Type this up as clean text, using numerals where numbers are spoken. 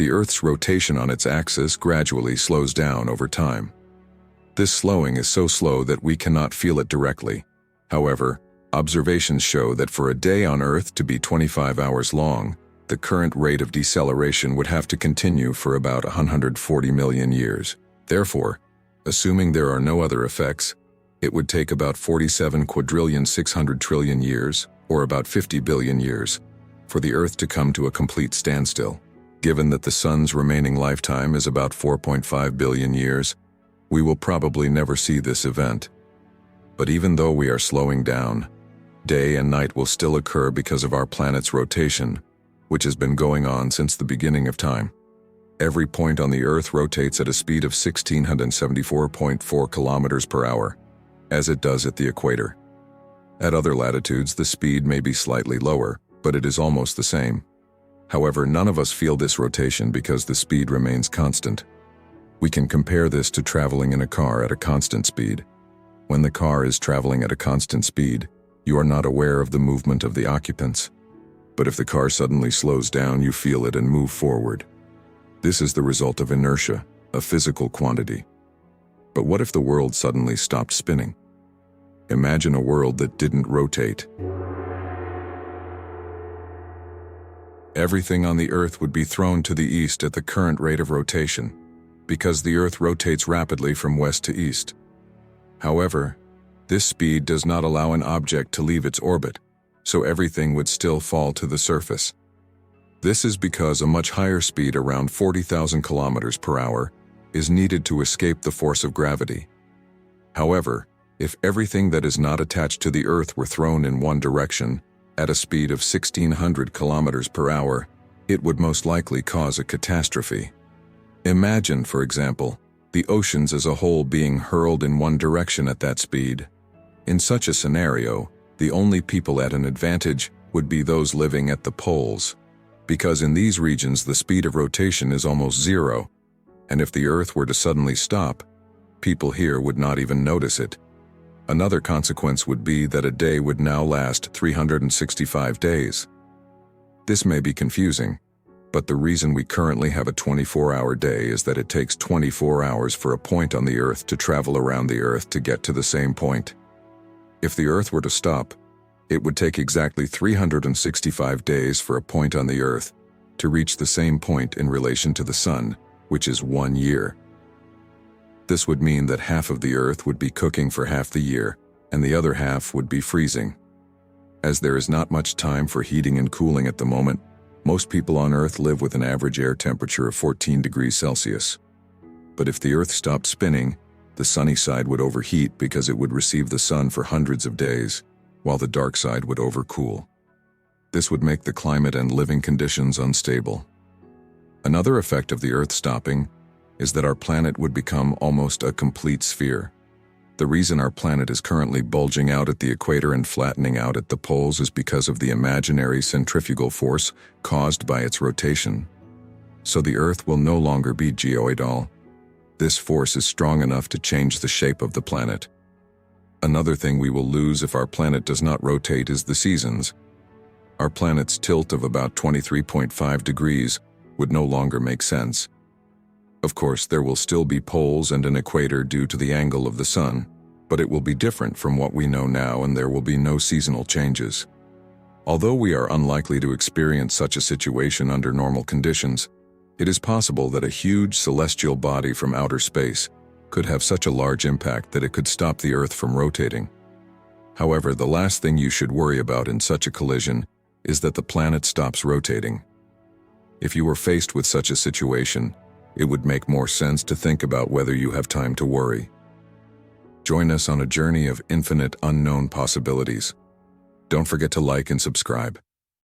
the Earth's rotation on its axis gradually slows down over time. This slowing is so slow that we cannot feel it directly. However, observations show that for a day on Earth to be 25 hours long, the current rate of deceleration would have to continue for about 140 million years. Therefore, assuming there are no other effects, it would take about 47,600,000,000,000,000 years, or about 50 billion years, for the Earth to come to a complete standstill. Given that the Sun's remaining lifetime is about 4.5 billion years, we will probably never see this event. But even though we are slowing down, day and night will still occur because of our planet's rotation, which has been going on since the beginning of time. Every point on the Earth rotates at a speed of 1,674.4 kilometers per hour, as it does at the equator. At other latitudes, the speed may be slightly lower, but it is almost the same. However, none of us feel this rotation because the speed remains constant. We can compare this to traveling in a car at a constant speed. When the car is traveling at a constant speed, you are not aware of the movement of the occupants. But if the car suddenly slows down, you feel it and move forward. This is the result of inertia, a physical quantity. But what if the world suddenly stopped spinning? Imagine a world that didn't rotate. Everything on the Earth would be thrown to the east at the current rate of rotation, because the Earth rotates rapidly from west to east. However, this speed does not allow an object to leave its orbit, so everything would still fall to the surface. This is because a much higher speed, around 40,000 kilometers per hour, is needed to escape the force of gravity. However, if everything that is not attached to the Earth were thrown in one direction, at a speed of 1,600 kilometers per hour, it would most likely cause a catastrophe. Imagine, for example, the oceans as a whole being hurled in one direction at that speed. In such a scenario, the only people at an advantage would be those living at the poles, because in these regions the speed of rotation is almost zero, and if the Earth were to suddenly stop, people here would not even notice it. Another consequence would be that a day would now last 365 days. This may be confusing, but the reason we currently have a 24-hour day is that it takes 24 hours for a point on the Earth to travel around the Earth to get to the same point. If the Earth were to stop, it would take exactly 365 days for a point on the Earth to reach the same point in relation to the Sun, which is 1 year. This would mean that half of the Earth would be cooking for half the year, and the other half would be freezing. As there is not much time for heating and cooling at the moment, most people on Earth live with an average air temperature of 14 degrees Celsius. But if the Earth stopped spinning, the sunny side would overheat because it would receive the sun for hundreds of days, while the dark side would overcool. This would make the climate and living conditions unstable. Another effect of the Earth stopping is that our planet would become almost a complete sphere. The reason our planet is currently bulging out at the equator and flattening out at the poles is because of the imaginary centrifugal force caused by its rotation. So the Earth will no longer be geoidal. This force is strong enough to change the shape of the planet. Another thing we will lose if our planet does not rotate is the seasons. Our planet's tilt of about 23.5 degrees would no longer make sense. Of course, there will still be poles and an equator due to the angle of the sun, but it will be different from what we know now, and there will be no seasonal changes. Although we are unlikely to experience such a situation under normal conditions, it is possible that a huge celestial body from outer space could have such a large impact that it could stop the Earth from rotating. However, the last thing you should worry about in such a collision is that the planet stops rotating. If you were faced with such a situation, it would make more sense to think about whether you have time to worry. Join us on a journey of infinite unknown possibilities. Don't forget to like and subscribe.